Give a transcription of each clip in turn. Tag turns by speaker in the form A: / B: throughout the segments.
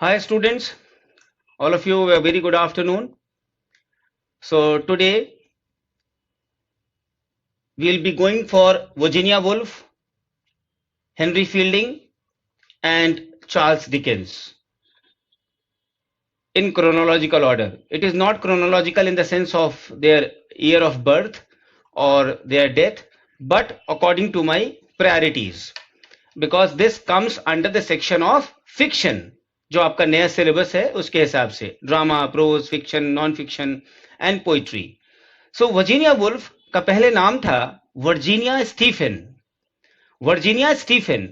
A: Hi students, all of you a very good afternoon. So today we'll be going for Virginia Woolf, Henry Fielding and Charles Dickens in chronological order. It is not chronological in the sense of their year of birth or their death, but according to my priorities, because this comes under the section of fiction. जो आपका नया syllabus है उसके हिसाब से drama, prose, fiction, non fiction and poetry. So Virginia Woolf का पहले नाम था Virginia Stephen. Virginia Stephen,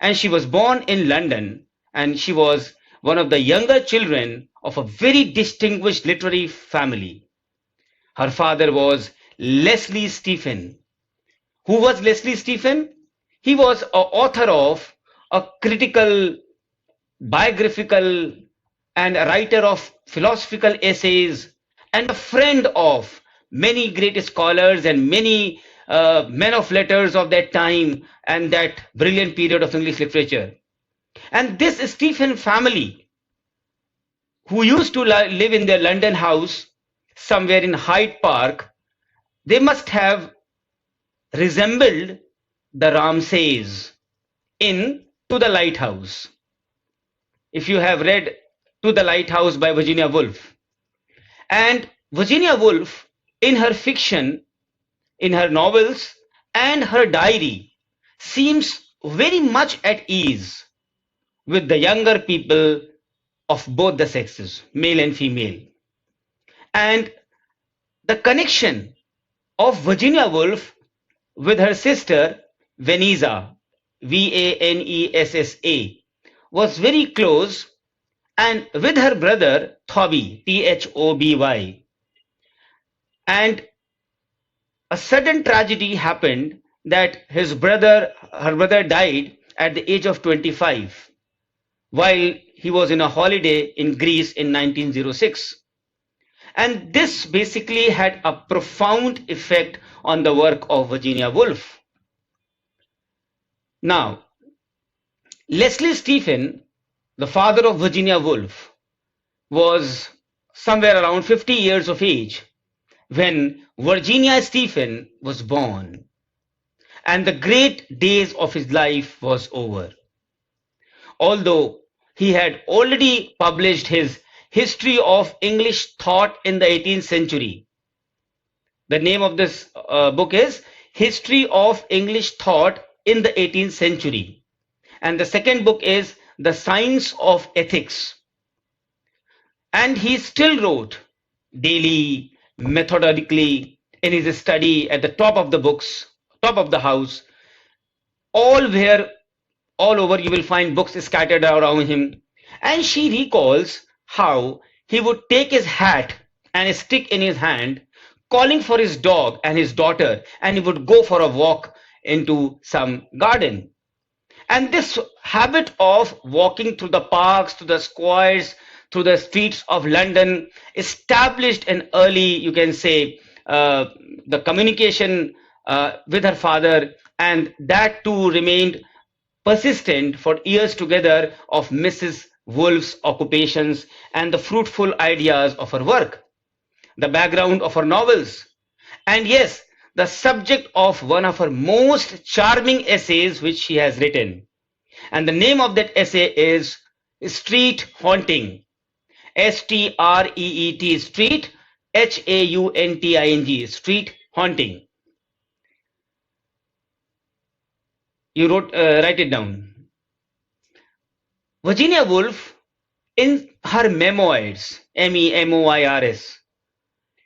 A: and she was born in London, and she was one of the younger children of a very distinguished literary family. Her father was Leslie Stephen. Who was Leslie Stephen? He was an author of a critical, biographical, and a writer of philosophical essays, and a friend of many great scholars and many men of letters of that time and that brilliant period of English literature. And this Stephen family, who used to live in their London house somewhere in Hyde Park, they must have resembled the Ramsays in To the Lighthouse. If you have read To the Lighthouse by Virginia Woolf. And Virginia Woolf, in her fiction, in her novels and her diary, seems very much at ease with the younger people of both the sexes, male and female. And the connection of Virginia Woolf with her sister Vanessa, Vanessa, was very close, and with her brother Thoby, Thoby. And a sudden tragedy happened that her brother died at the age of 25 while he was in a holiday in Greece in 1906. And this basically had a profound effect on the work of Virginia Woolf. Now, Leslie Stephen, the father of Virginia Woolf, was somewhere around 50 years of age when Virginia Stephen was born, and the great days of his life was over. Although he had already published his History of English Thought in the 18th Century. The name of this book is History of English Thought in the 18th Century. And the second book is The Science of Ethics. And he still wrote daily, methodically, in his study at the top of the books, top of the house. All over you will find books scattered around him. And she recalls how he would take his hat and a stick in his hand, calling for his dog and his daughter, and he would go for a walk into some garden. And this habit of walking through the parks, through the squares, through the streets of London established an early, you can say, the communication with her father, and that too remained persistent for years together of Mrs. Woolf's occupations and the fruitful ideas of her work, the background of her novels, and yes, the subject of one of her most charming essays which she has written. And the name of that essay is Street Haunting. Street, Street, Haunting, Street Haunting. You write it down. Virginia Woolf, in her memoirs, memoirs,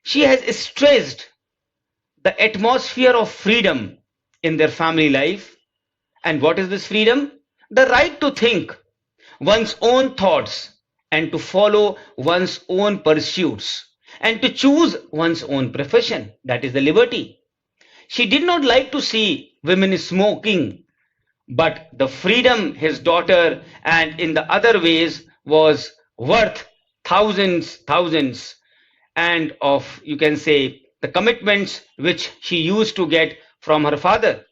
A: she has stressed the atmosphere of freedom in their family life. And what is this freedom? The right to think one's own thoughts and to follow one's own pursuits and to choose one's own profession. That is the liberty. She did not like to see women smoking, but the freedom his daughter and in the other ways was worth thousands and of, you can say, the commitments which she used to get from her father.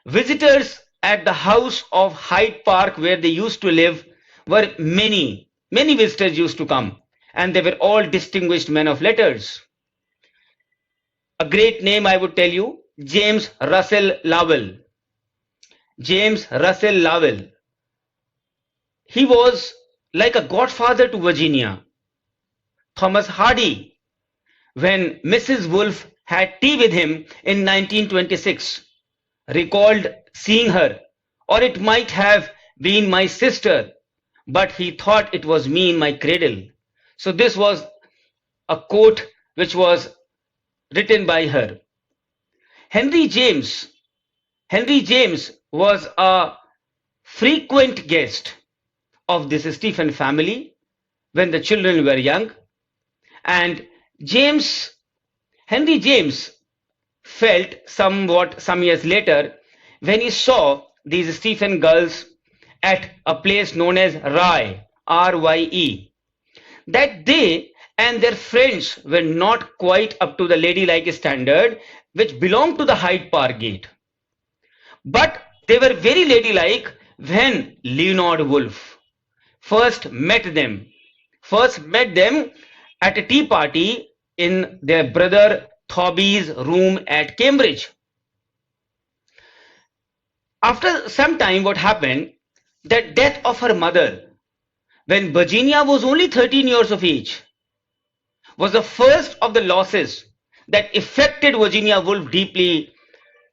A: Visitors at the house of Hyde Park where they used to live were many visitors used to come, and they were all distinguished men of letters. A great name, I would tell you, James Russell Lowell. James Russell Lowell. He was like a godfather to Virginia. Thomas Hardy, when Mrs. Wolfe had tea with him in 1926, recalled seeing her, or it might have been my sister, but he thought it was me in my cradle. So this was a quote which was written by her. Henry James was a frequent guest of this Stephen family when the children were young, and Henry James felt somewhat some years later when he saw these Stephen girls at a place known as Rye, R-Y-E, that they and their friends were not quite up to the ladylike standard which belonged to the Hyde Park gate. But they were very ladylike when Leonard Woolf first met them at a tea party in their brother Thoby's room at Cambridge. After some time, what happened, the death of her mother, when Virginia was only 13 years of age, was the first of the losses that affected Virginia Woolf deeply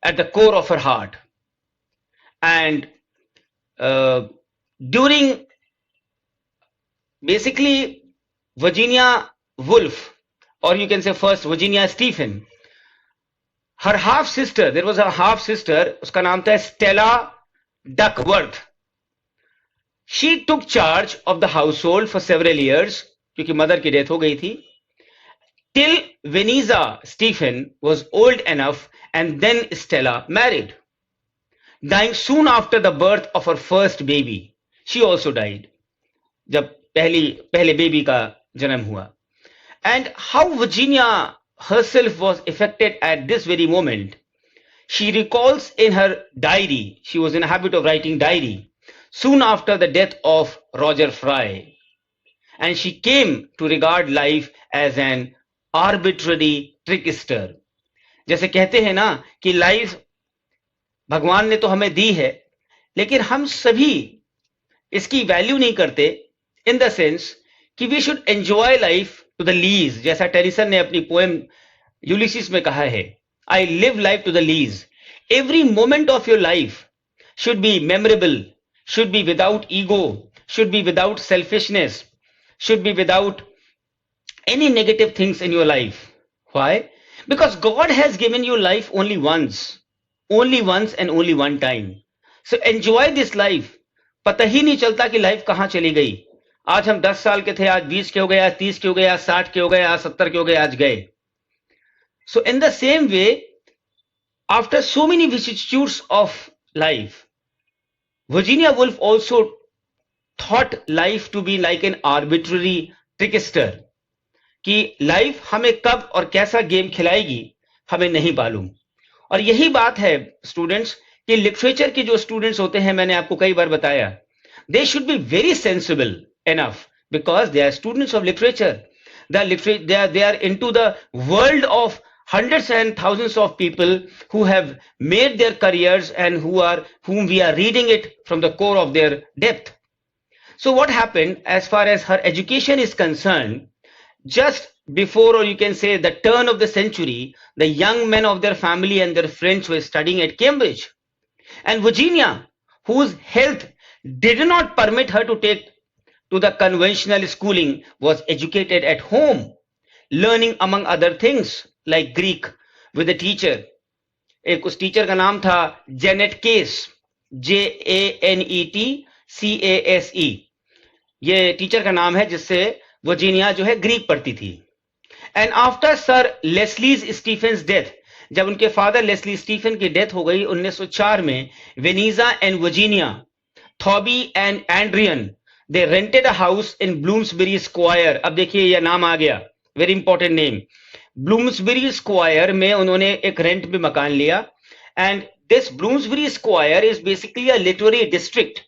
A: at the core of her heart. And during basically Virginia Woolf, or you can say first Virginia Stephen, her half sister, there was a half sister, uska naam tha Stella Duckworth. She took charge of the household for several years, क्योंकि mother की death हो गई थी, till Veneza Stephen was old enough, and then Stella married, dying soon after the birth of her first baby. She also died जब पहले baby का जन्म हुआ. And how Virginia herself was affected at this very moment, she recalls in her diary. She was in a habit of writing diary soon after the death of Roger Fry, and she came to regard life as an arbitrary trickster. जैसे कहते हैं ना कि life भगवान ने तो हमें दी है, लेकिन हम सभी इसकी वैल्यू नहीं करते, इन द सेंस कि we should enjoy life to the lees, जैसा टेनिसन ने अपनी पोएम यूलिसिस में कहा है, I live life to the lees. Every moment of your life should be memorable, should be without ego, should be without selfishness, should be without any negative things in your life. Why? Because God has given you life only once and only one time. So enjoy this life. पता ही नहीं चलता कि life कहां चली गई. आज हम 10 साल के थे, आज 20 के हो गए, आज 30 के हो गए, आज 60 के हो गए, आज 70 के हो गए, आज गए. So in the same way, after so many vicissitudes of life, Virginia Woolf also thought life to be like an arbitrary trickster, कि लाइफ हमें कब और कैसा गेम खिलाएगी हमें नहीं मालूम. और यही बात है स्टूडेंट्स कि लिटरेचर के जो स्टूडेंट्स होते हैं, मैंने आपको कई बार बताया, they should be very sensible enough because they are students of literature. They are into the world of hundreds and thousands of people who have made their careers and whom we are reading it from the core of their depth. So what happened as far as her education is concerned, just before, or you can say the turn of the century, the young men of their family and their friends were studying at Cambridge. And Virginia, whose health did not permit her to take to the conventional schooling, was educated at home, learning among other things like Greek with a teacher. एक उस teacher का नाम था Janet case, JANETCASE. ये teacher का नाम है जिससे वर्जीनिया जो है ग्रीक पढ़ती थी. And after sir Leslie's Stephen's death, जब उनके फादर लेस्ली स्टीफन की डेथ हो गई 1904 में, Vanessa and Virginia, Thoby and Adrian, they rented a house in Bloomsbury Square. अब देखिए यह नाम आ गया, very important name. Bloomsbury Square में उन्होंने एक रेंट पे मकान लिया. And this Bloomsbury Square is basically a literary district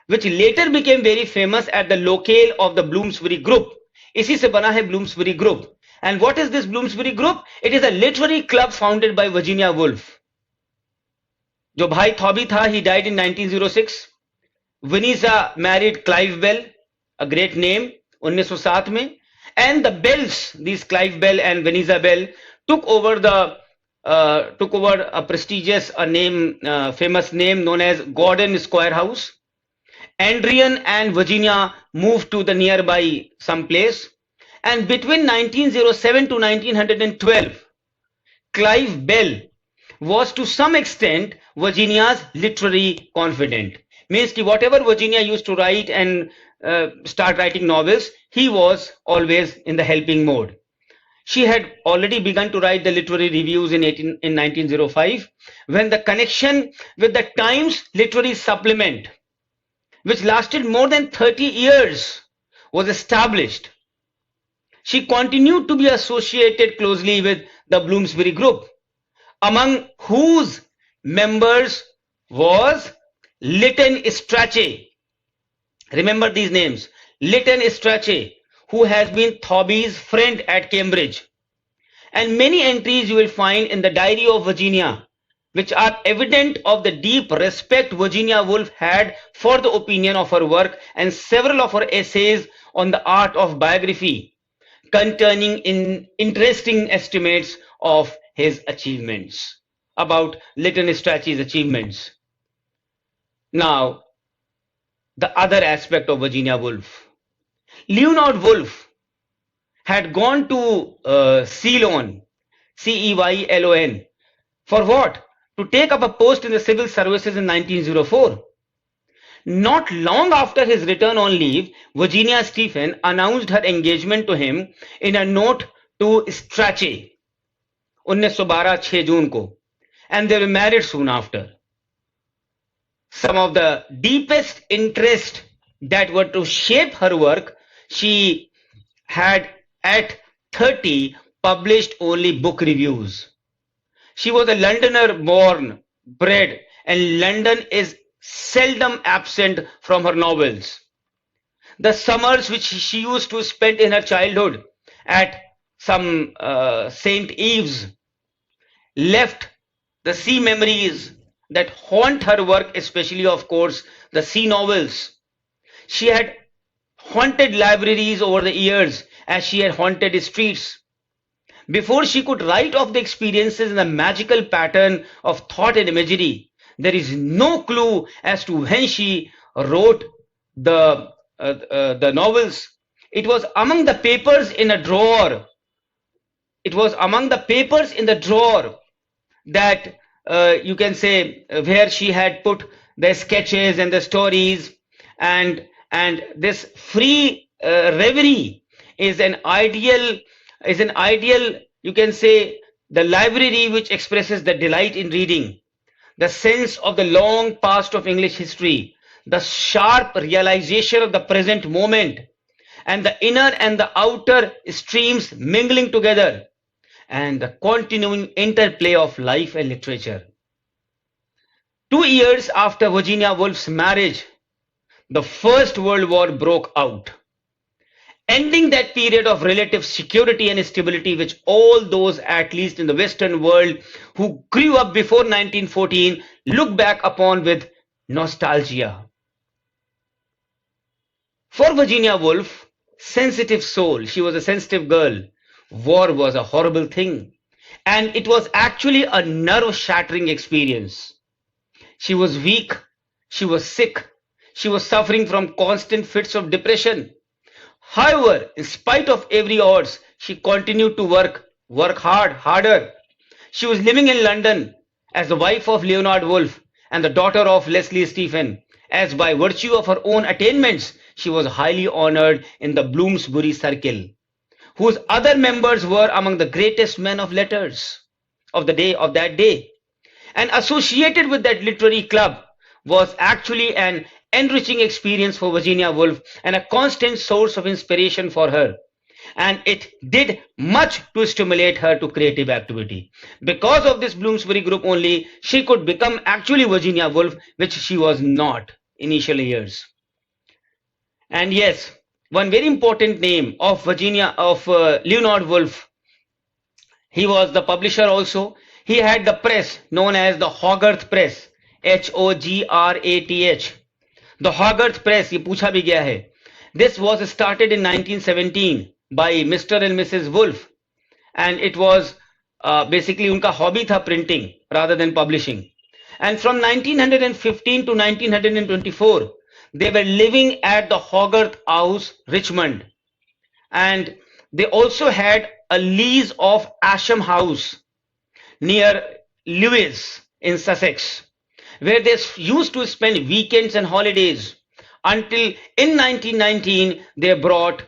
A: which later became very famous at the locale of the Bloomsbury Group. इसी से बना है Bloomsbury Group. And what is this Bloomsbury Group? It is a literary club founded by Virginia Woolf. जो भाई थॉबी था, he died in 1906. Vanessa married Clive Bell, a great name, 1907 में. And the Bells, these Clive Bell and Vanessa Bell, took over a prestigious famous name known as Gordon Square House. Adrian and Virginia moved to the nearby some place, and between 1907 to 1912, Clive Bell was to some extent Virginia's literary confidant. Means that whatever Virginia used to write and start writing novels, he was always in the helping mode. She had already begun to write the literary reviews in 1905, when the connection with the Times Literary Supplement, which lasted more than 30 years, was established. She continued to be associated closely with the Bloomsbury Group, among whose members was Lytton Strachey. Remember these names. Lytton Strachey, who has been Thoby's friend at Cambridge. And many entries you will find in the Diary of Virginia, which are evident of the deep respect Virginia Woolf had for the opinion of her work, and several of her essays on the art of biography, containing interesting estimates of his achievements, about Lytton Strachey's achievements. Now, the other aspect of Virginia Woolf. Leonard Woolf had gone to Ceylon, Ceylon, for what? To take up a post in the civil services in 1904. Not long after his return on leave, Virginia Stephen announced her engagement to him in a note to Strachey, 1912, 6 June को, and they were married soon after. Some of the deepest interest that were to shape her work, she had at 30 published only book reviews. She was a Londoner born, bred, and London is seldom absent from her novels. The summers which she used to spend in her childhood at some St. Eves left the sea memories that haunt her work, especially, of course, the sea novels. She had haunted libraries over the years as she had haunted streets. Before she could write of the experiences in the magical pattern of thought and imagery, there is no clue as to when she wrote the novels. It was among the papers in a drawer. It was among the papers in the drawer that you can say where she had put the sketches and the stories, and this free reverie is an ideal, you can say, the library which expresses the delight in reading, the sense of the long past of English history, the sharp realization of the present moment, and the inner and the outer streams mingling together, and the continuing interplay of life and literature. 2 years after Virginia Woolf's marriage, the First World War broke out, ending that period of relative security and stability which all those, at least in the Western world, who grew up before 1914 look back upon with nostalgia. For Virginia Woolf, sensitive soul, she was a sensitive girl, war was a horrible thing, and it was actually a nerve-shattering experience. She was weak, she was sick, she was suffering from constant fits of depression. However, in spite of every odds, she continued to work harder. She was living in London as the wife of Leonard Woolf and the daughter of Leslie Stephen, as by virtue of her own attainments, she was highly honored in the Bloomsbury Circle, whose other members were among the greatest men of letters of that day. And associated with that literary club was actually an enriching experience for Virginia Woolf and a constant source of inspiration for her. And it did much to stimulate her to creative activity. Because of this Bloomsbury Group only, she could become actually Virginia Woolf, which she was not initial years. And yes, one very important name of Leonard Woolf. He was the publisher also. He had the press known as the Hogarth Press, Hograth. The Hogarth Press, ये पूछा भी गया है. This was started in 1917 by Mr. and Mrs. Woolf, and it was basically उनका hobby था printing rather than publishing. And from 1915 to 1924, they were living at the Hogarth House, Richmond, and they also had a lease of Asham House near Lewes in Sussex, where they used to spend weekends and holidays until in 1919 they bought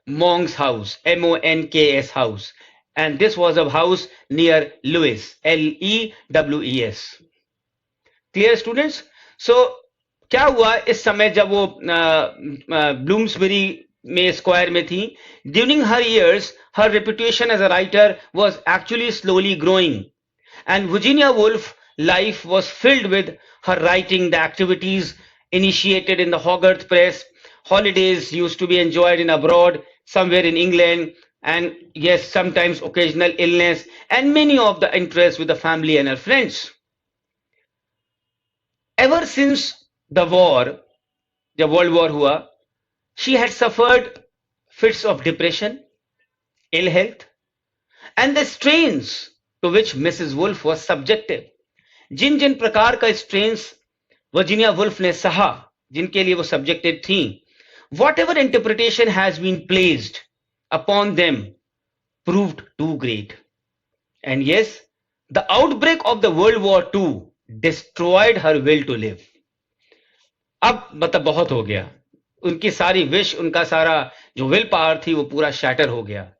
A: Monk's House, Monks House, and this was a house near Lewes, Lewes. Clear students? So क्या हुआ इस समय जब वो Bloomsbury में square में थी, during her years her reputation as a writer was actually slowly growing, and Virginia Woolf life was filled with her writing, the activities initiated in the Hogarth Press. Holidays used to be enjoyed in abroad, somewhere in England, and yes, sometimes occasional illness, and many of the interests with the family and her friends. Ever since the war, the World War हुआ, she had suffered fits of depression, ill health, and the strains to which Mrs. Woolf was subjected. जिन जिन प्रकार का strains Virginia Woolf ने सहा, जिनके लिए वो subjected थी, whatever interpretation has been placed upon them proved too great. And yes, the outbreak of the World War II destroyed her will to live. अब मतलब बहुत हो गया, उनकी सारी विश, उनका सारा जो विल पावर थी वो पूरा शैटर हो गया.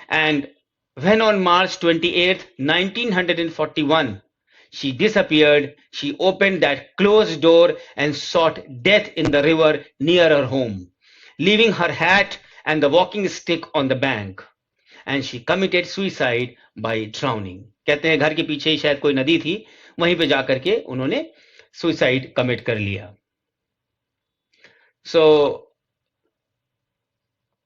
A: And when on March 28th, 1941, she disappeared, she opened that closed door and sought death in the river near her home, leaving her hat and the walking stick on the bank. And she committed suicide by drowning. कहते हैं घर के पीछे ही शायद कोई नदी थी, वहीं पे जाकर के उन्होंने सुसाइड कमिट कर लिया. So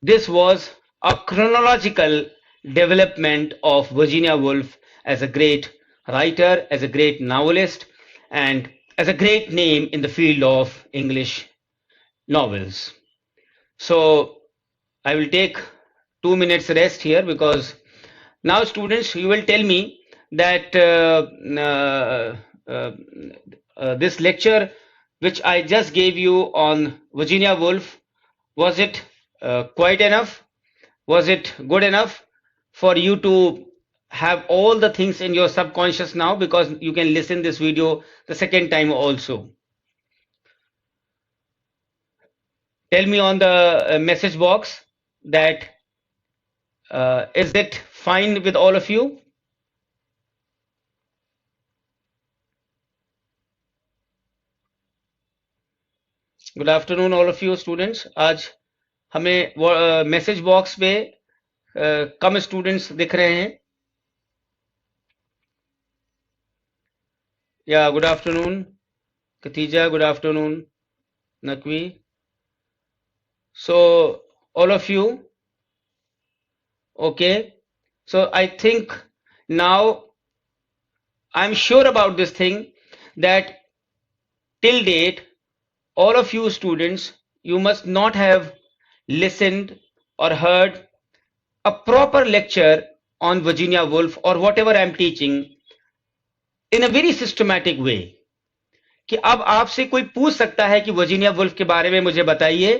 A: this was a chronological development of Virginia Woolf as a great writer, as a great novelist, and as a great name in the field of English novels. So I will take 2 minutes rest here, because now students, you will tell me that this lecture which I just gave you on Virginia Woolf, was it quite enough? Was it good enough for you to have all the things in your subconscious now, because you can listen this video the second time also? Tell me on the message box that is it fine with all of you? Good afternoon all of you students. आज हमें message box पे कम students दिख रहे हैं. या good afternoon Khatija, good afternoon Nakvi. So all of you, okay, so I think now I'm sure about this thing, that till date all of you students, you must not have listened or heard a proper lecture on Virginia Woolf or whatever I'm teaching in a very systematic way. कि अब आपसे कोई पूछ सकता है कि Virginia Woolf के बारे में मुझे बताइए,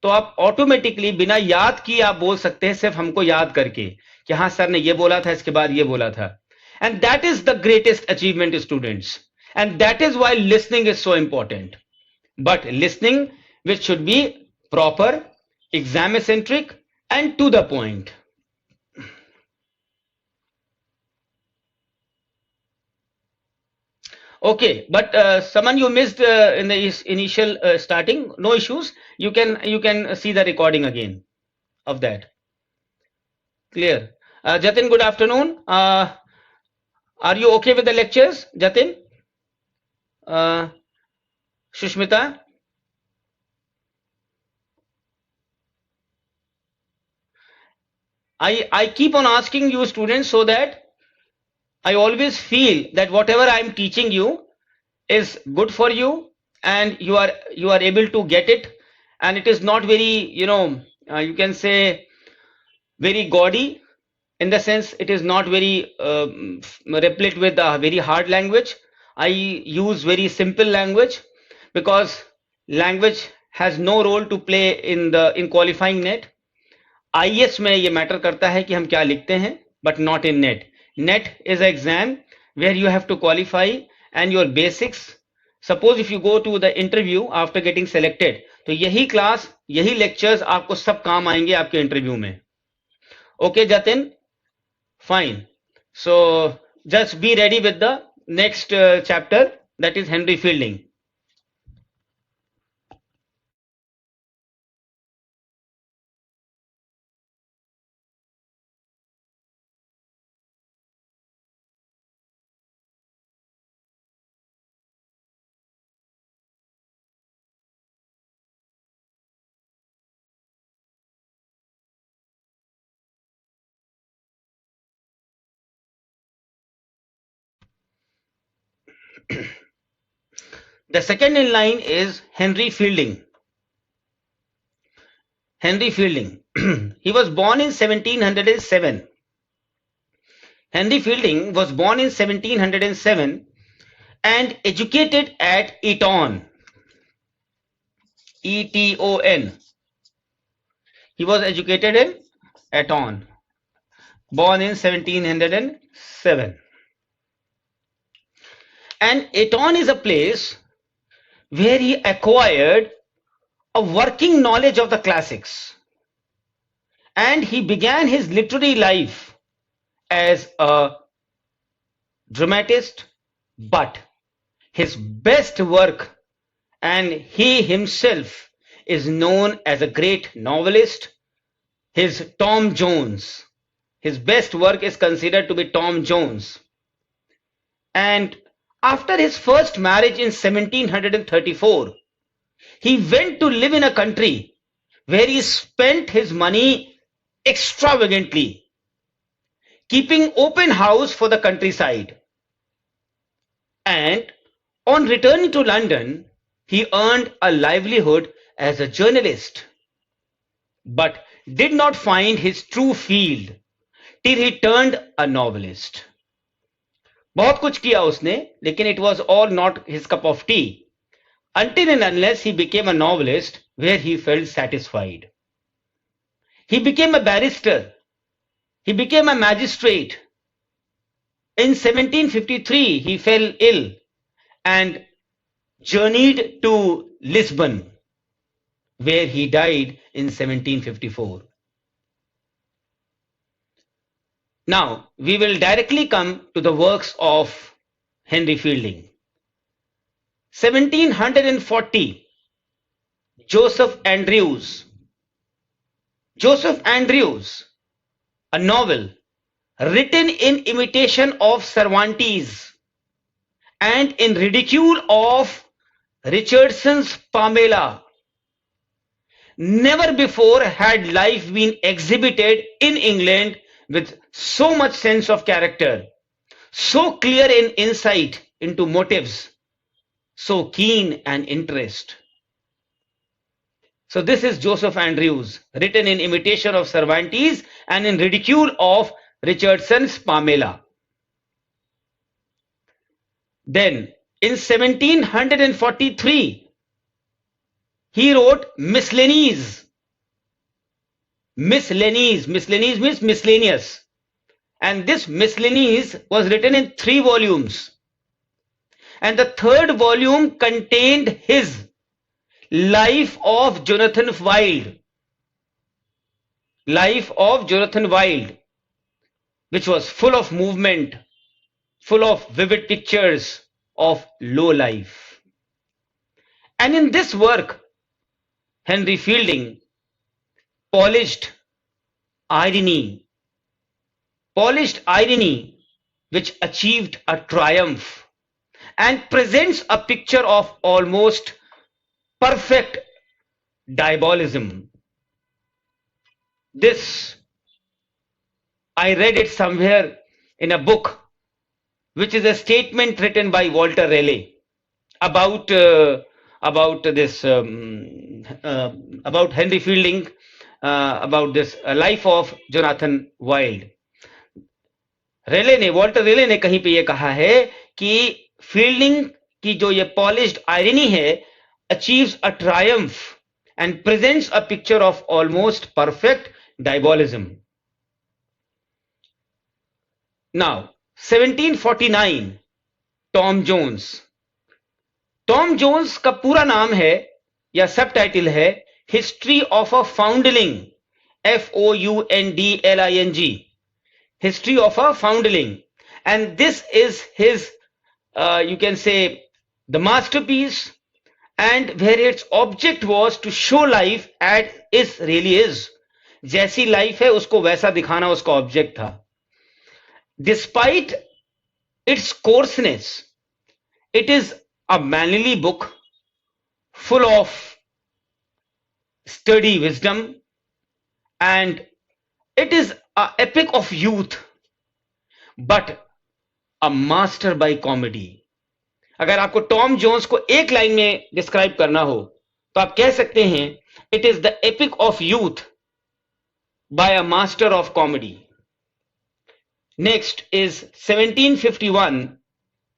A: तो आप ऑटोमेटिकली बिना याद किए आप बोल सकते हैं, सिर्फ हमको याद करके कि हाँ सर ने ये बोला था, इसके बाद ये बोला था. And that is the greatest achievement, students, and that is why listening is so important. But listening which should be proper, exam-centric, and to the point. Okay, but someone you missed in the initial starting, no issues. You can see the recording again of that. Clear? Jatin, good afternoon. Are you okay with the lectures, Jatin? Shushmita? I keep on asking you students so that I always feel that whatever I'm teaching you is good for you, and you are able to get it, and it is not very, you can say, very gaudy, in the sense it is not very replete with a very hard language. I use very simple language because language has no role to play in qualifying net. IES में ये matter करता है कि हम क्या लिखते हैं, but not in net. Net is an exam where you have to qualify and your basics. Suppose if you go to the interview after getting selected, तो यही क्लास, यही लेक्चर्स आपको सब काम आएंगे आपके इंटरव्यू में. Okay, Jatin? Fine. So just be ready with the next chapter, that is Henry Fielding. The second in line is Henry Fielding. Henry Fielding. He was born in 1707. Henry Fielding was born in 1707 and educated at Eton. E-T-O-N. He was educated in Eton. Born in 1707. And Eton is a place where he acquired a working knowledge of the classics, and he began his literary life as a dramatist, but his best work, and he himself is known as a great novelist, his Tom Jones. His best work is considered to be Tom Jones. And after his first marriage in 1734, he went to live in a country where he spent his money extravagantly, keeping open house for the countryside. And on returning to London, he earned a livelihood as a journalist, but did not find his true field till he turned a novelist. बहुत कुछ किया उसने, लेकिन it was all not his cup of tea, until and unless he became a novelist where he felt satisfied. He became a barrister. He became a magistrate. In 1753, he fell ill and journeyed to Lisbon, where he died in 1754. Now, we will directly come to the works of Henry Fielding. 1740, Joseph Andrews. Joseph Andrews, a novel written in imitation of Cervantes and in ridicule of Richardson's Pamela. Never before had life been exhibited in England with so much sense of character, so clear in insight into motives, so keen an interest. So this is Joseph Andrews, written in imitation of Cervantes and in ridicule of Richardson's Pamela. Then in 1743, he wrote Miscellanies. Miscellanies means miscellaneous. And this Miscellanies was written in 3 volumes. And the 3rd volume contained his Life of Jonathan Wild. Life of Jonathan Wild, which was full of movement, full of vivid pictures of low life. And in this work, Henry Fielding polished irony, which achieved a triumph and presents a picture of almost perfect diabolism. This I read it somewhere in a book, which is a statement written by Walter Raleigh about this about Henry Fielding, about this life of Jonathan Wild. Walter Raleigh ने कहीं पे ये कहा है कि fielding की जो ये पॉलिश्ड आयरनी है achieves a triumph and presents a picture of almost perfect diabolism. Now, 1749, Tom Jones. Tom Jones का पूरा नाम है या सब टाइटल है history of a foundling, FOUNDLING, history of a foundling, and this is his you can say the masterpiece, and where its object was to show life as it really is. जैसी life है उसको वैसा दिखाना उसका object था. Despite its coarseness, it is a manly book full of sturdy wisdom, and it is an epic of youth, but a master by comedy. अगर आपको Tom Jones को एक लाइन में डिस्क्राइब करना हो तो आप कह सकते हैं it is the epic of youth by a master of comedy. Next is 1751,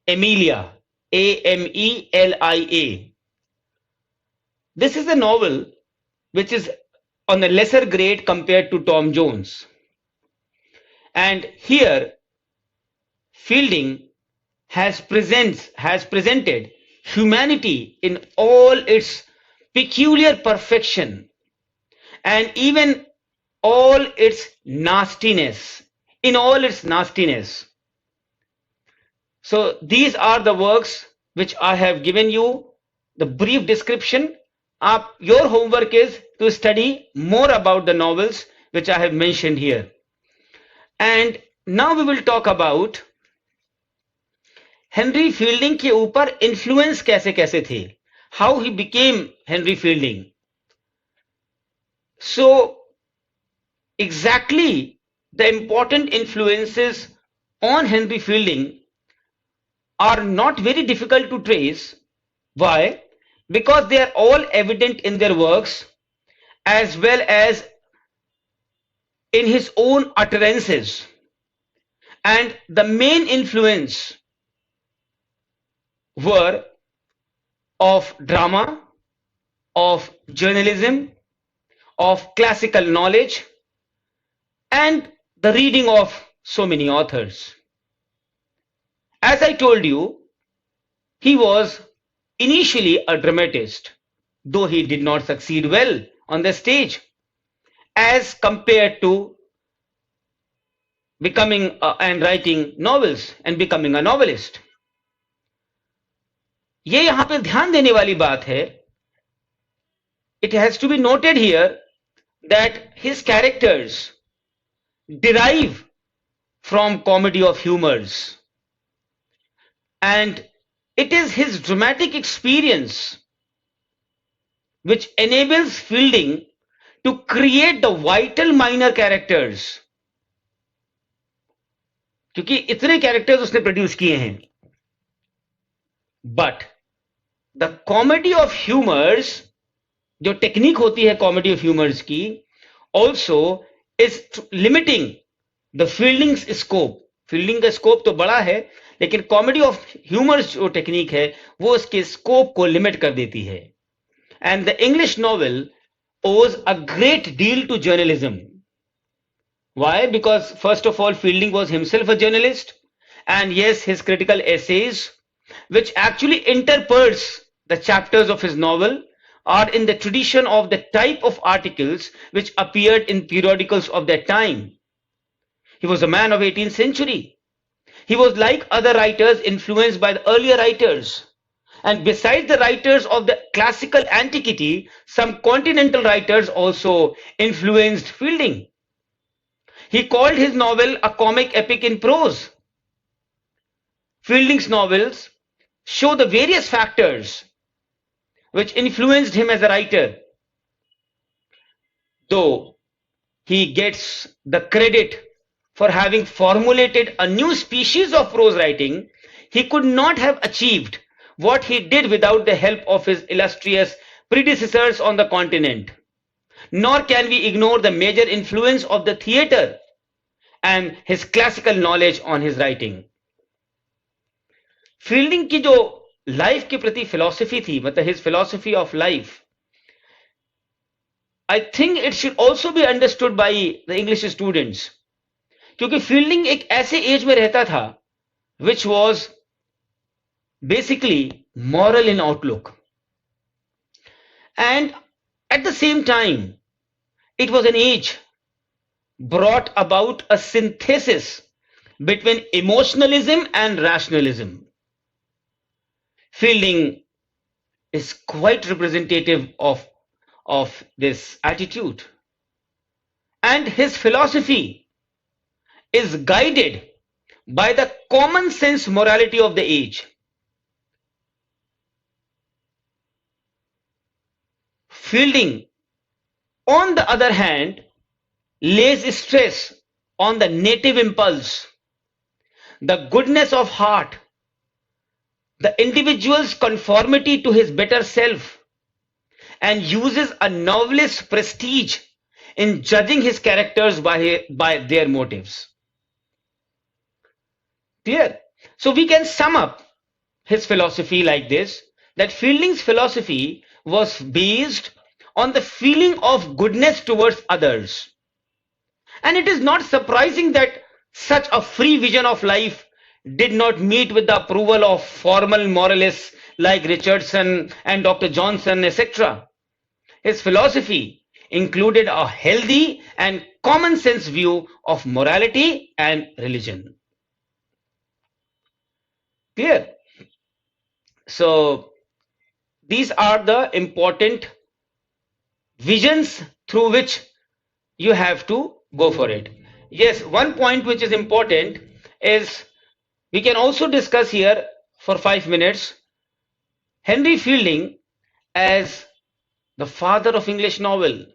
A: Amelia, AMELIA. This is a novel which is on a lesser grade compared to Tom Jones. And here, Fielding has presented humanity in all its peculiar perfection and even all its nastiness, in all its nastiness. So these are the works which I have given you the brief description. Your homework is to study more about the novels which I have mentioned here. And now we will talk about Henry Fielding के ऊपर influence कैसे कैसे थे, how he became Henry Fielding. So exactly the important influences on Henry Fielding are not very difficult to trace. Why? Because they are all evident in their works as well as in his own utterances. And the main influence were of drama, of journalism, of classical knowledge, and the reading of so many authors. As I told you, he was initially a dramatist, though he did not succeed well on the stage as compared to becoming and writing novels and becoming a novelist. ये यहां पे ध्यान देने वाली बात है. It has to be noted here that his characters derive from comedy of humors, and it is his dramatic experience which enables Fielding to create the vital minor characters. क्योंकि इतने कैरेक्टर्स उसने प्रोड्यूस किए हैं. But the comedy of humours, जो technique होती है comedy of humours की, also is limiting the Fielding's scope. Fielding का स्कोप तो बड़ा है, लेकिन कॉमेडी ऑफ ह्यूमर्स जो टेक्निक है वो उसके स्कोप को लिमिट कर देती है. And the English novel owes a great deal to journalism. Why? Because first of all, Fielding was himself a journalist, and yes, his critical essays, which actually intersperse the chapters of his novel, are in the tradition of the type of articles which appeared in periodicals of that time. He was a man of 18th century. He was like other writers influenced by the earlier writers. And besides the writers of the classical antiquity, some continental writers also influenced Fielding. He called his novel a comic epic in prose. Fielding's novels show the various factors which influenced him as a writer, though he gets the credit for having formulated a new species of prose writing, he could not have achieved what he did without the help of his illustrious predecessors on the continent. Nor can we ignore the major influence of the theatre and his classical knowledge on his writing. Fielding की जो life के प्रति philosophy थी, मतलब his philosophy of life, I think it should also be understood by the English students. क्योंकि fielding एक ऐसे as में रहता था which was basically moral in outlook, and at the same time it was an age brought about a synthesis between emotionalism and rationalism. Fielding is quite representative of this attitude, and his philosophy is guided by the common sense morality of the age. Fielding, on the other hand, lays stress on the native impulse, the goodness of heart, the individual's conformity to his better self, and uses a novelist's prestige in judging his characters by their motives. Clear? So we can sum up his philosophy like this, that Fielding's philosophy was based on the feeling of goodness towards others. And it is not surprising that such a free vision of life did not meet with the approval of formal moralists like Richardson and Dr. Johnson, etc. His philosophy included a healthy and common sense view of morality and religion. Clear? So these are the important visions through which you have to go for it. Yes, one point which is important is, we can also discuss here for 5 minutes Henry Fielding as the father of English novel,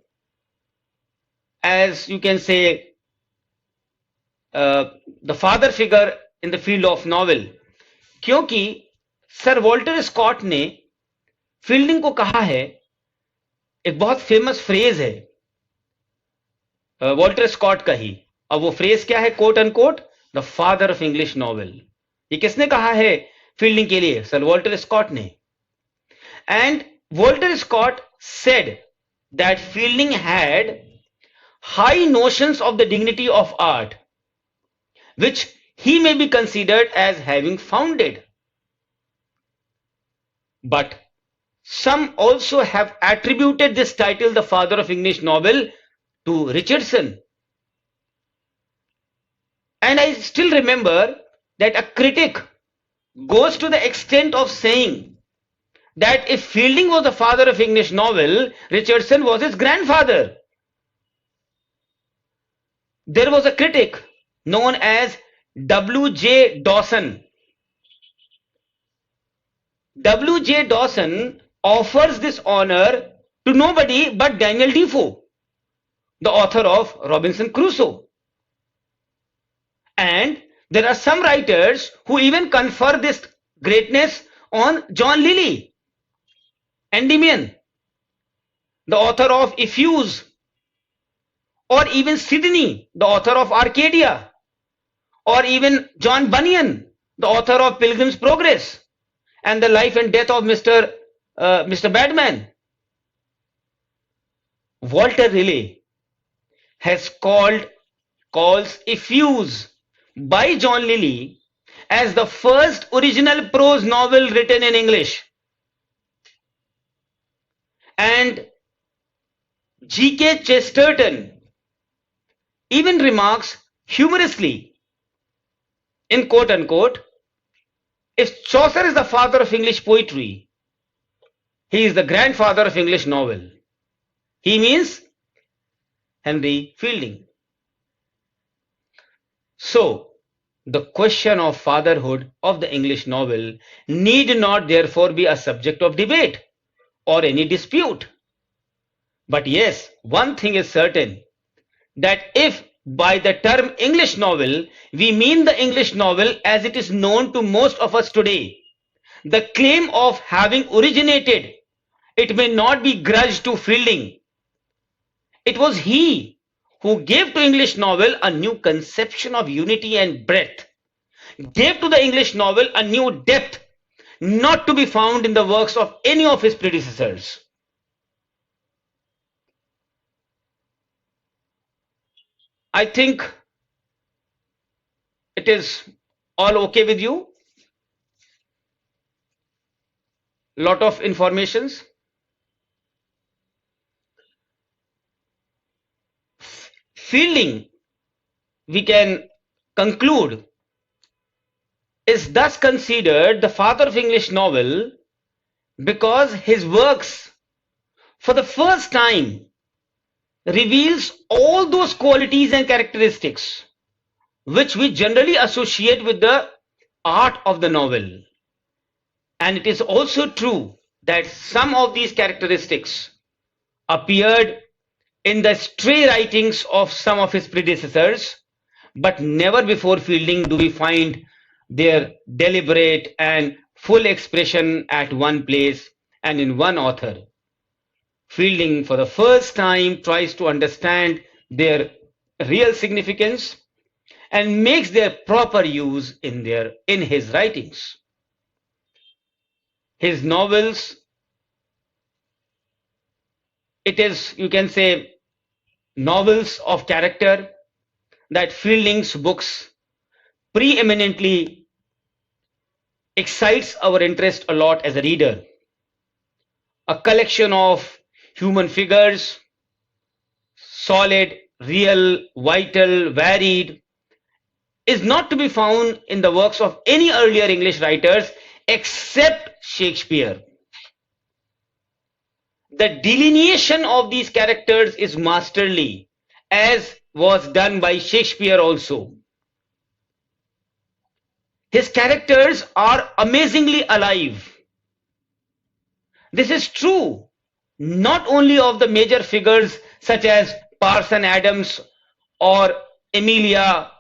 A: as you can say the father figure in the field of novel. क्योंकि sir Walter Scott ने Fielding को कहा है, एक बहुत famous phrase है Walter Scott का ही, अब वो फ्रेज क्या है, quote unquote, the father of English novel. ये किसने कहा है फील्डिंग के लिए? सर वॉल्टर स्कॉट ने. And Walter Scott said that Fielding had high notions of the dignity of art which he may be considered as having founded. But some also have attributed this title, the father of English novel, to Richardson. And I still remember that a critic goes to the extent of saying that if Fielding was the father of English novel, Richardson was his grandfather. There was a critic known as W.J. Dawson. W.J. Dawson offers this honor to nobody but Daniel Defoe, the author of Robinson Crusoe. And there are some writers who even confer this greatness on John Lilly, Endymion, the author of Effuse, or even Sidney, the author of Arcadia, or even John Bunyan, the author of Pilgrim's Progress and the life and death of Mr. Badman. Walter Raleigh has calls Effuse by John Lilly as the first original prose novel written in English. And G.K. Chesterton even remarks humorously, in quote unquote, if Chaucer is the father of English poetry, he is the grandfather of English novel. He means Henry Fielding. So the question of fatherhood of the English novel need not therefore be a subject of debate or any dispute. But yes, one thing is certain, that if by the term English novel, we mean the English novel as it is known to most of us today. The claim of having originated, it may not be grudged to Fielding. It was he who gave to English novel a new conception of unity and breadth, gave to the English novel a new depth not to be found in the works of any of his predecessors. I think it is all okay with you. Lot of informations. Fielding, we can conclude, is thus considered the father of English novel because his works for the first time reveals all those qualities and characteristics which we generally associate with the art of the novel. And it is also true that some of these characteristics appeared in the stray writings of some of his predecessors, but never before Fielding do we find their deliberate and full expression at one place and in one author. Fielding for the first time tries to understand their real significance and makes their proper use in his writings. His novels, it is, you can say, novels of character that Fielding's books preeminently excites our interest a lot as a reader. A collection of human figures, solid, real, vital, varied, is not to be found in the works of any earlier English writers except Shakespeare. The delineation of these characters is masterly, as was done by Shakespeare also. His characters are amazingly alive. This is true not only of the major figures such as Parson Adams or Emilia,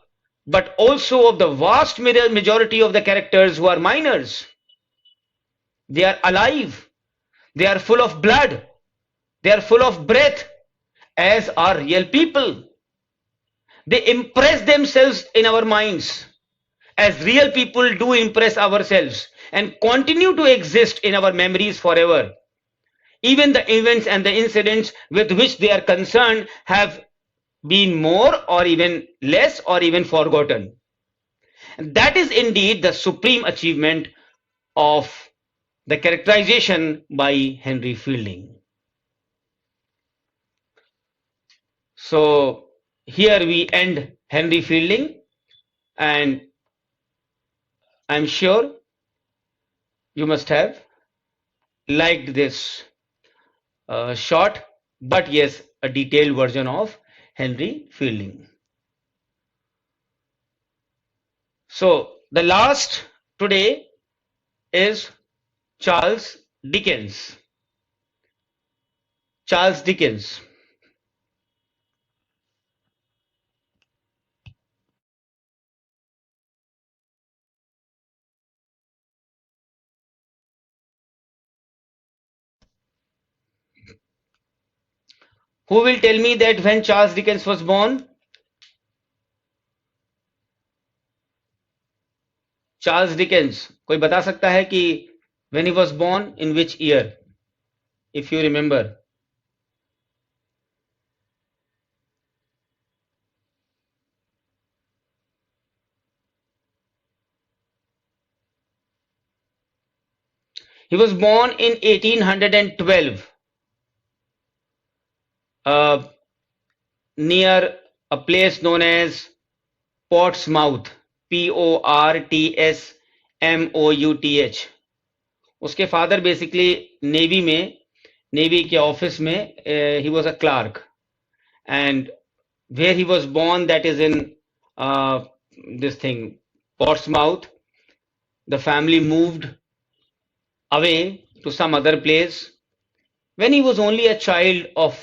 A: but also of the vast majority of the characters who are minors. They are alive, they are full of blood, they are full of breath, as are real people. They impress themselves in our minds as real people do impress ourselves and continue to exist in our memories forever. Even the events and the incidents with which they are concerned have been more or even less or even forgotten. And that is indeed the supreme achievement of the characterization by Henry Fielding. So here we end Henry Fielding, and I'm sure you must have liked this short but yes, a detailed version of Henry Fielding. So the last today is Charles Dickens. Charles Dickens. Who will tell me that when Charles Dickens was born? Charles Dickens. कोई बता सकता है कि when he was born, in which year, if you remember? He was born in 1812 near a place known as Portsmouth, Portsmouth. उसके father basically navy के office में he was a clerk, and where he was born, that is in this thing, Portsmouth. The family moved away to some other place when he was only a child of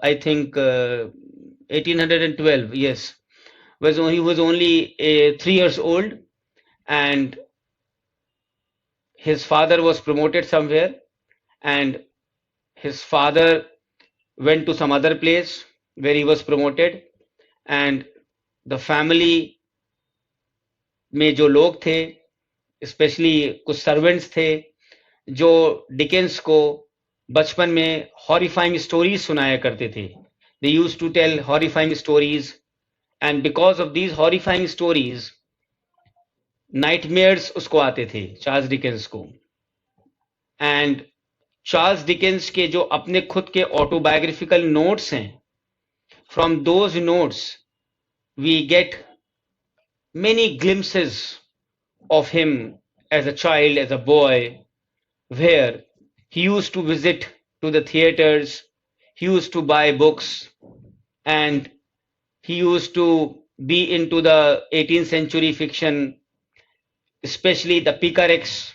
A: I think 1812, yes. He was only 3 years old, and his father was promoted somewhere, and his father went to some other place where he was promoted, and the family में जो लोग थे, specially कुछ servants थे, जो Dickens को बचपन में हॉरिफाइंग स्टोरीज सुनाया करते थे. They used to tell horrifying stories, and because of these horrifying stories nightmares उसको आते थे, चार्ल्स डिकेंस को. एंड चार्ल्स डिकेंस के जो अपने खुद के ऑटोबायोग्राफिकल नोट्स हैं, from those notes we get many glimpses of him as a child, as a boy, where he used to visit to the theaters, he used to buy books, and he used to be into the 18th century fiction, especially the picaresque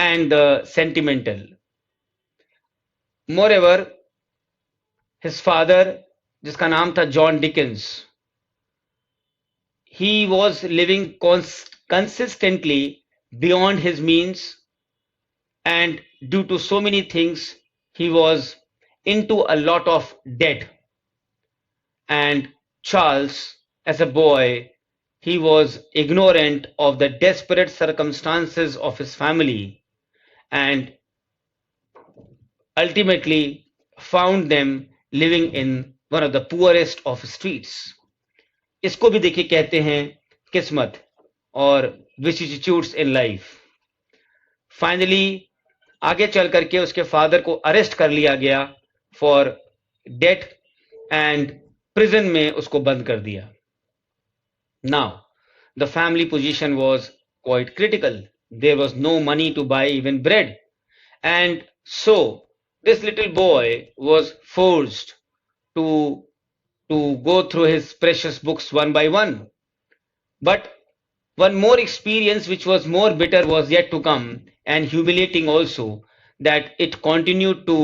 A: and the sentimental. Moreover, his father, जिसका नाम था John Dickens, he was living consistently beyond his means, and due to so many things he was into a lot of debt. And Charles, as a boy, he was ignorant of the desperate circumstances of his family, and ultimately found them living in one of the poorest of streets. इसको भी देखिए कहते हैं किस्मत और विसिच्यूड्स in life. Finally आगे चल करके उसके फादर को अरेस्ट कर लिया गया फॉर डेट, एंड प्रिजन में उसको बंद कर दिया. Now the family position was quite critical. There was no money to buy even bread, and so this little boy was forced to go through his precious books one by one. But one more experience which was more bitter was yet to come, and humiliating also, that it continued to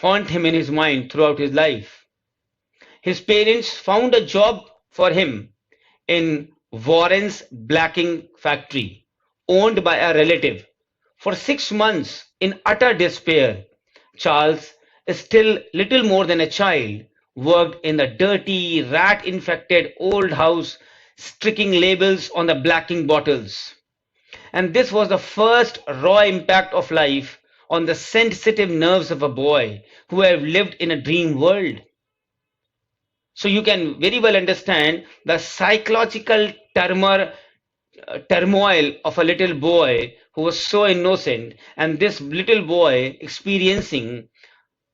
A: haunt him in his mind throughout his life. His parents found a job for him in Warren's blacking factory, owned by a relative. For 6 months, in utter despair, Charles, still little more than a child, worked in the dirty, rat-infected old house, sticking labels on the blacking bottles. And this was the first raw impact of life on the sensitive nerves of a boy who had lived in a dream world. So you can very well understand the psychological turmoil of a little boy who was so innocent, and this little boy experiencing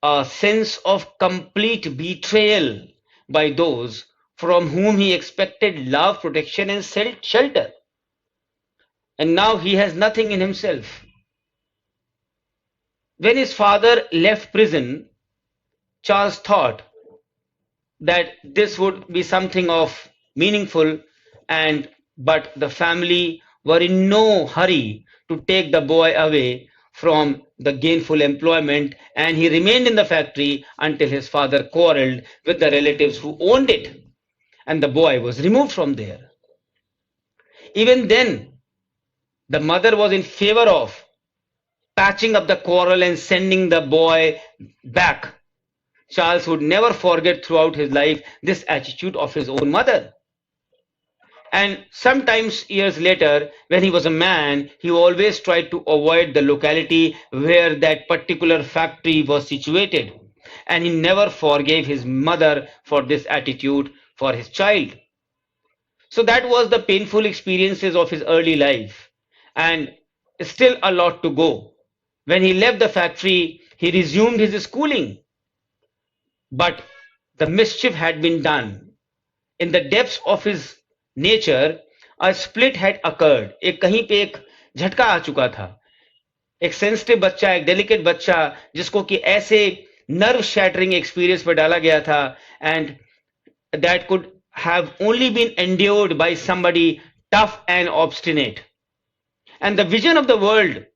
A: a sense of complete betrayal by those from whom he expected love, protection, and shelter. And now he has nothing in himself. When his father left prison, Charles thought that this would be something of meaningful, but the family were in no hurry to take the boy away from the gainful employment, and he remained in the factory until his father quarreled with the relatives who owned it, and the boy was removed from there. Even then, the mother was in favor of patching up the quarrel and sending the boy back. Charles would never forget throughout his life this attitude of his own mother. And sometimes years later, when he was a man, he always tried to avoid the locality where that particular factory was situated. And he never forgave his mother for this attitude for his child. So that was the painful experiences of his early life. And still a lot to go. When he left the factory, he resumed his schooling. But the mischief had been done. In the depths of his nature, a split had occurred. एक कहीं पे एक झटका आ चुका था. एक sensitive बच्चा, एक डेलिकेट बच्चा, जिसको कि ऐसे नर्व शैटरिंग एक्सपीरियंस पर डाला गया था, and that could have only been endured by somebody tough and obstinate. And the vision of the world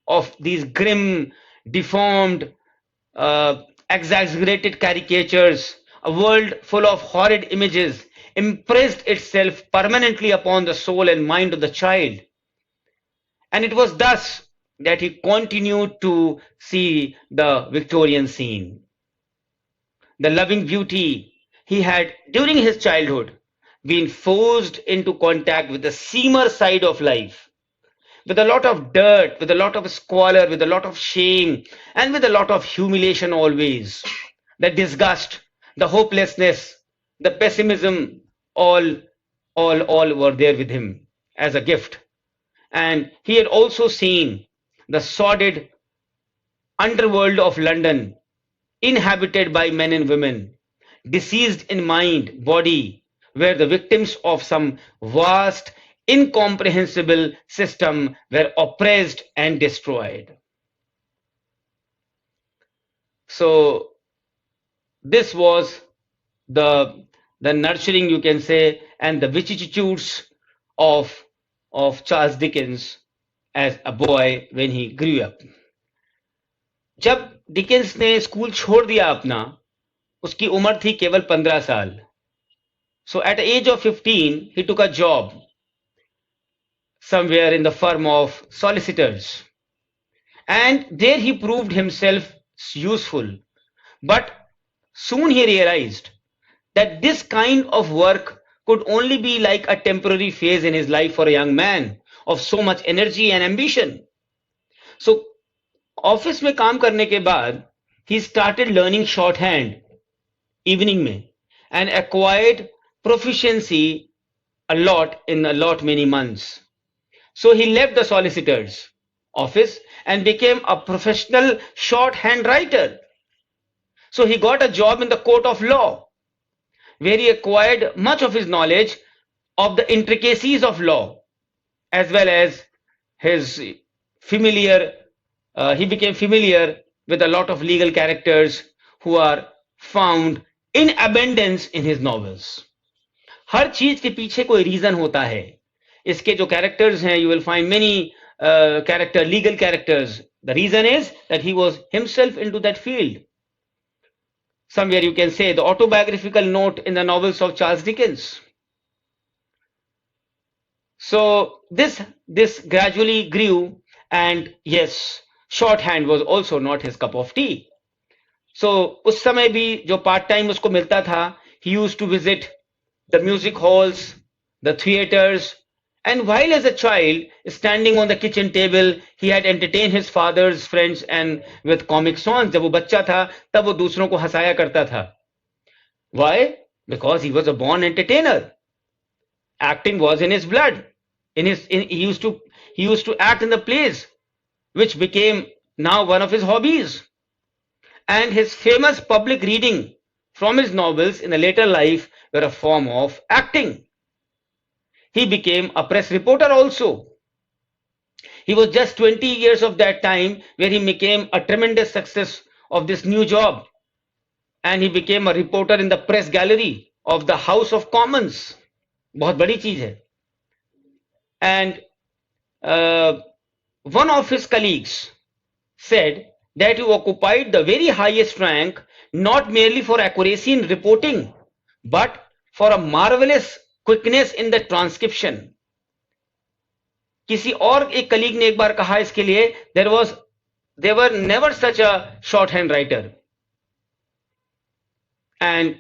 A: of these grim, deformed, exaggerated caricatures a world full of horrid images impressed itself permanently upon the soul and mind of the child. And it was thus that he continued to see the Victorian scene. The loving beauty he had during his childhood been forced into contact with the seamer side of life, with a lot of dirt, with a lot of squalor, with a lot of shame, and with a lot of humiliation always. The disgust, the hopelessness, the pessimism, all, all were there with him as a gift. And he had also seen the sordid underworld of London, inhabited by men and women, diseased in mind, body, were the victims of some vast, incomprehensible system, were oppressed and destroyed. So this was the nurturing, you can say, and the vicissitudes of Charles Dickens as a boy when he grew up. जब Dickens ने school छोड़ दिया अपना, उसकी उम्र थी केवल 15 साल. So at the age of 15, he took a job somewhere in the firm of solicitors. And there he proved himself useful. But soon he realized that this kind of work could only be like a temporary phase in his life for a young man of so much energy and ambition. So office में काम करने के बाद he started learning shorthand evening में and acquired proficiency a lot many months. So he left the solicitor's office and became a professional shorthand writer. So he got a job in the court of law, where he acquired much of his knowledge of the intricacies of law, as well as his he became familiar with a lot of legal characters who are found in abundance in his novels. हर चीज के पीछे कोई reason होता है. इसके जो characters हैं, you will find many legal characters. The reason is that he was himself into that field. Somewhere you can say the autobiographical note in the novels of Charles Dickens. So this gradually grew, and yes, shorthand was also not his cup of tea. So उस समय भी जो part time उसको मिलता था, he used to visit the music halls, the theaters, and while as a child standing on the kitchen table, he had entertained his father's friends and with comic songs. जब वो बच्चा था तब वो दूसरों को हंसाया करता था. Why? Because he was a born entertainer. Acting was in his blood. He used to act in the plays, which became now one of his hobbies. And his famous public reading from his novels in the later life were a form of acting. He became a press reporter also. He was just 20 years of that time where he became a tremendous success of this new job. And he became a reporter in the press gallery of the House of Commons. बहुत बड़ी चीज है. And one of his colleagues said that he occupied the very highest rank not merely for accuracy in reporting, but for a marvelous quickness in the transcription. किसी और एक colleague ने एक बार कहा इसके लिए, there were never such a shorthand writer. And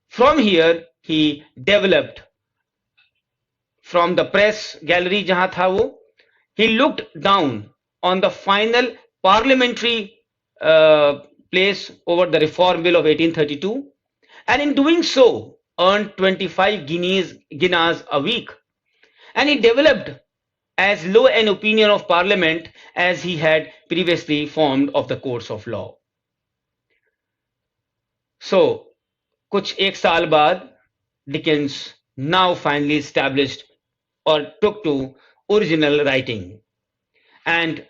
A: from here he developed from the press gallery जहां था वो, he looked down on the final parliamentary place over the Reform Bill of 1832, and in doing so earned 25 guineas a week. And he developed as low an opinion of Parliament as he had previously formed of the courts of law. So, कुछ एक साल बाद Dickens now finally established or took to original writing and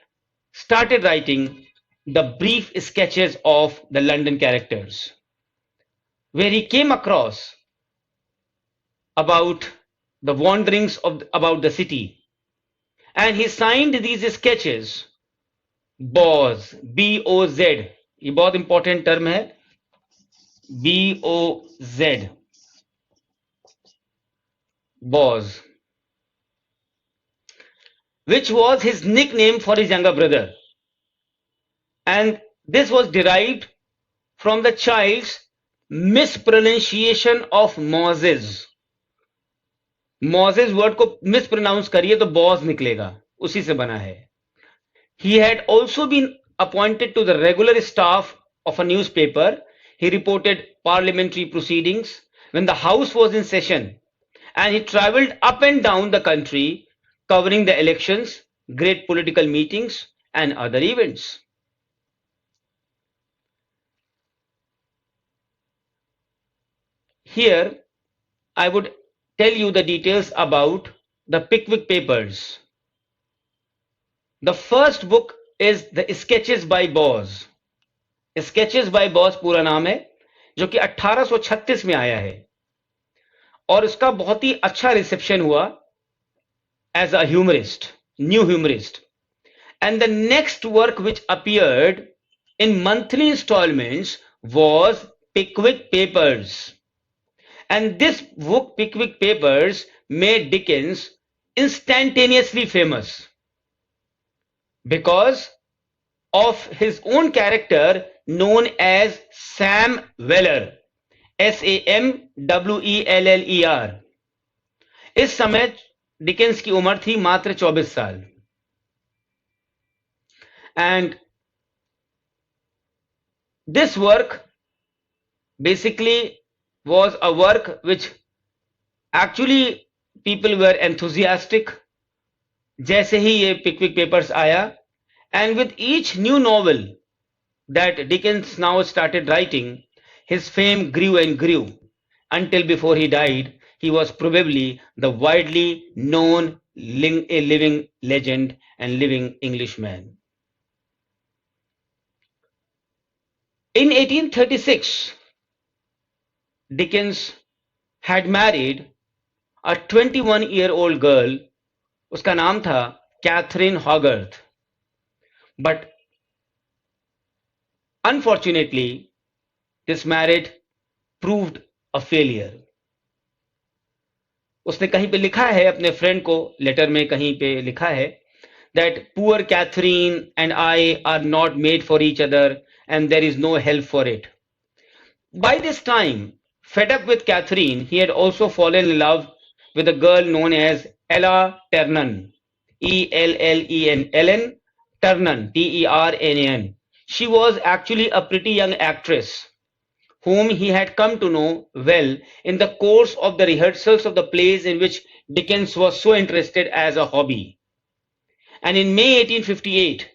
A: started writing the brief sketches of the London characters, where he came across about the wanderings about the city, and he signed these sketches Boz, B-O-Z. ये बहुत important term है. B-O-Z, Boz, which was his nickname for his younger brother. And this was derived from the child's mispronunciation of Moses. Moses word को mispronounce करिए तो boughs निकलेगा, उसी से बना है. He had also been appointed to the regular staff of a newspaper. He reported parliamentary proceedings when the house was in session, and he traveled up and down the country covering the elections, great political meetings, and other events. Here, I would tell you the details about the Pickwick Papers. The first book is The Sketches by Boz. Sketches by Boz पूरा नाम है, जो कि 1836 में आया है और उसका बहुत ही अच्छा रिसेप्शन हुआ as a humorist, new humorist. And the next work which appeared in monthly installments was Pickwick Papers. And this book, Pickwick Papers, made Dickens instantaneously famous because of his own character known as Sam Weller, Samweller. इस समय Dickens की उम्र थी मात्र 24 साल. And this work basically was a work which actually people were enthusiastic जैसे ही ये पिकविक papers आया. And with each new novel that Dickens now started writing, his fame grew and grew until before he died, he was probably the widely known a living legend and living Englishman. In 1836, Dickens had married a 21-year-old girl. उसका नाम था Catherine Hogarth. But unfortunately, this marriage proved a failure. उसने कहीं पे लिखा है अपने friend को, लेटर में कहीं पे लिखा है that poor Catherine and I are not made for each other and there is no help for it. By this time, fed up with Catherine, he had also fallen in love with a girl known as Ella Ternan, Ellen Ternan, Ternan. She was actually a pretty young actress whom he had come to know well in the course of the rehearsals of the plays in which Dickens was so interested as a hobby. And in May 1858,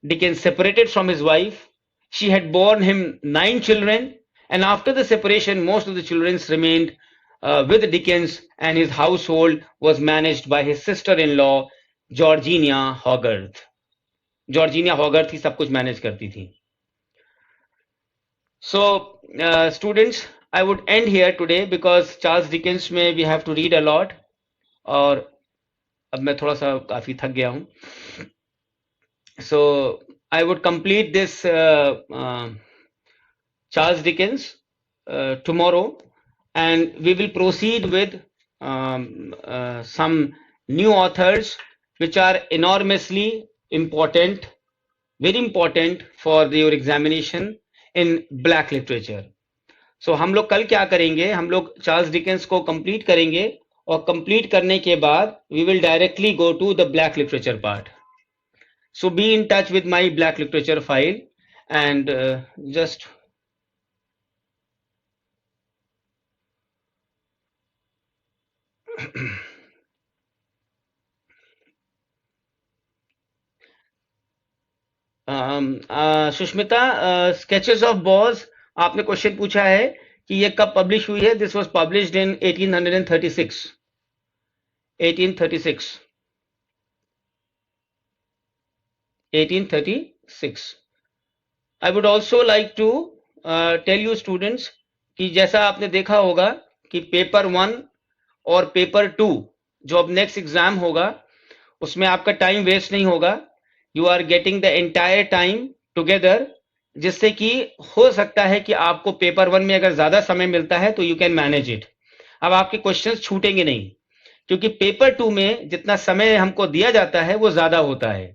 A: Dickens separated from his wife. She had borne him 9 children, and after the separation, most of the children remained with Dickens, and his household was managed by his sister-in-law, Georgina Hogarth. Georgina Hogarth ही सब कुछ manage करती थी. So, students, I would end here today because Charles Dickens में we have to read a lot. और अब मैं थोड़ा सा काफी थक गया हूँ. So, I would complete this Charles Dickens tomorrow, and we will proceed with some new authors which are enormously important, very important for your examination in black literature. So हम लोग कल क्या करेंगे, हम लोग चार्ल्स डिकेंस को complete करेंगे और कंप्लीट करने के बाद we will directly go to the black literature part. So be in touch with my black literature file and just Sushmita, sketches of boughs आपने क्वेश्चन पूछा है कि ये कब पब्लिश हुई है. This was published in 1836. 1836. I would also like to tell you students कि जैसा आपने देखा होगा कि पेपर 1 और पेपर 2 जो अब नेक्स्ट एग्जाम होगा उसमें आपका टाइम वेस्ट नहीं होगा. You are getting the entire time together जिससे कि हो सकता है कि आपको पेपर 1 में अगर ज्यादा समय मिलता है तो यू कैन मैनेज इट। अब आपके क्वेश्चंस छूटेंगे नहीं, क्योंकि पेपर 2 में जितना समय हमको दिया जाता है वो ज्यादा होता है।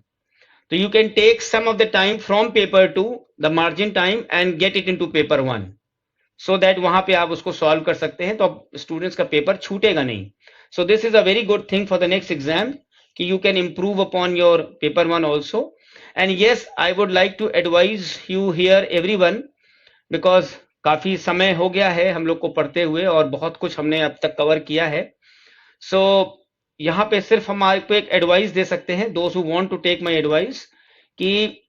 A: तो you can take some of the time from paper 2, the margin time, and get it into paper 1, so that वहां पे आप उसको सॉल्व कर सकते हैं, तो स्टूडेंट्स का पेपर छूटेगा नहीं। So this is a very good thing for the next exam कि you can improve upon your paper 1 also. And yes, I would like to advise you here everyone, because काफी समय हो गया है हम लोग को पढ़ते हुए और बहुत कुछ हमने अब तक कवर किया है। सो यहाँ पे सिर्फ हम आपको एक एडवाइस दे सकते हैं, those who want to take my advice, कि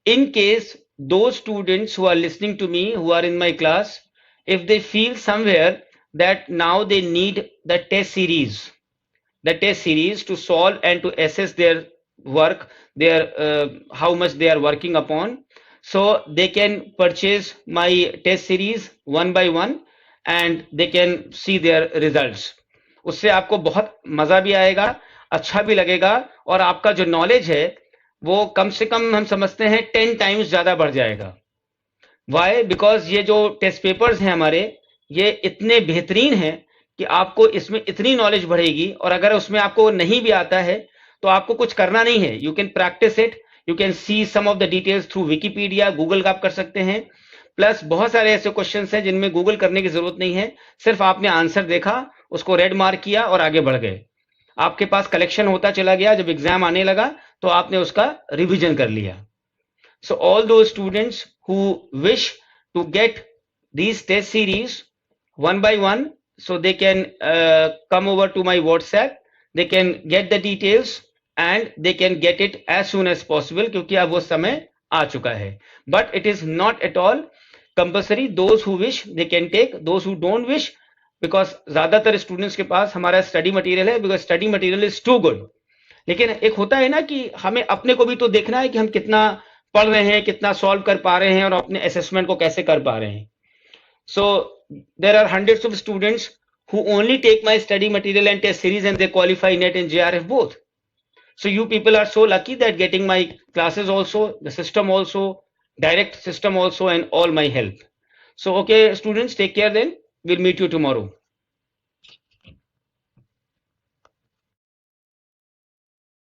A: in case those students who are listening to me, who are in my class, if they feel somewhere that now they need the test series to solve and to assess their work, their how much they are working upon, so they can purchase my test series one by one and they can see their results. उससे आपको बहुत मजा भी आएगा, अच्छा भी लगेगा, और आपका जो नॉलेज है वो कम से कम हम समझते हैं 10 टाइम्स ज्यादा बढ़ जाएगा। वाई? बिकॉज ये जो टेस्ट पेपर्स हैं हमारे, ये इतने बेहतरीन हैं कि आपको इसमें इतनी नॉलेज बढ़ेगी, और अगर उसमें आपको नहीं भी आता है तो आपको कुछ करना नहीं है, you can practise it, you can see some of the details through Wikipedia, Google का आप कर सकते हैं। प्लस बहुत सारे ऐसे क्वेश्चंस हैं जिनमें गूगल करने की जरूरत नहीं है, सिर्फ आपने आंसर देखा, उसको रेड मार्क किया और आगे बढ़ गए। आपके पास कलेक्शन होता चला गया, जब एग्जाम आने लगा तो आपने उसका रिवीजन कर लिया। So all those students who wish to get these test series one by one, so they can come over to my WhatsApp, they can get the details and they can get it as soon as possible, क्योंकि अब वो समय आ चुका है। But it is not at all compulsory. Those who wish they can take, those who don't wish, because ज्यादातर students के पास हमारा स्टडी मटेरियल है, because study material is too good. लेकिन एक होता है ना कि हमें अपने को भी तो देखना है कि हम कितना पढ़ रहे हैं, कितना सॉल्व कर पा रहे हैं और अपने असेसमेंट को कैसे कर पा रहे हैं। So there are hundreds of students who only take my study material and test series and they qualify NET and JRF both. So you people are so lucky that getting my classes also, the system also, direct system also, and all my help. So okay students, take care then. We'll meet you tomorrow.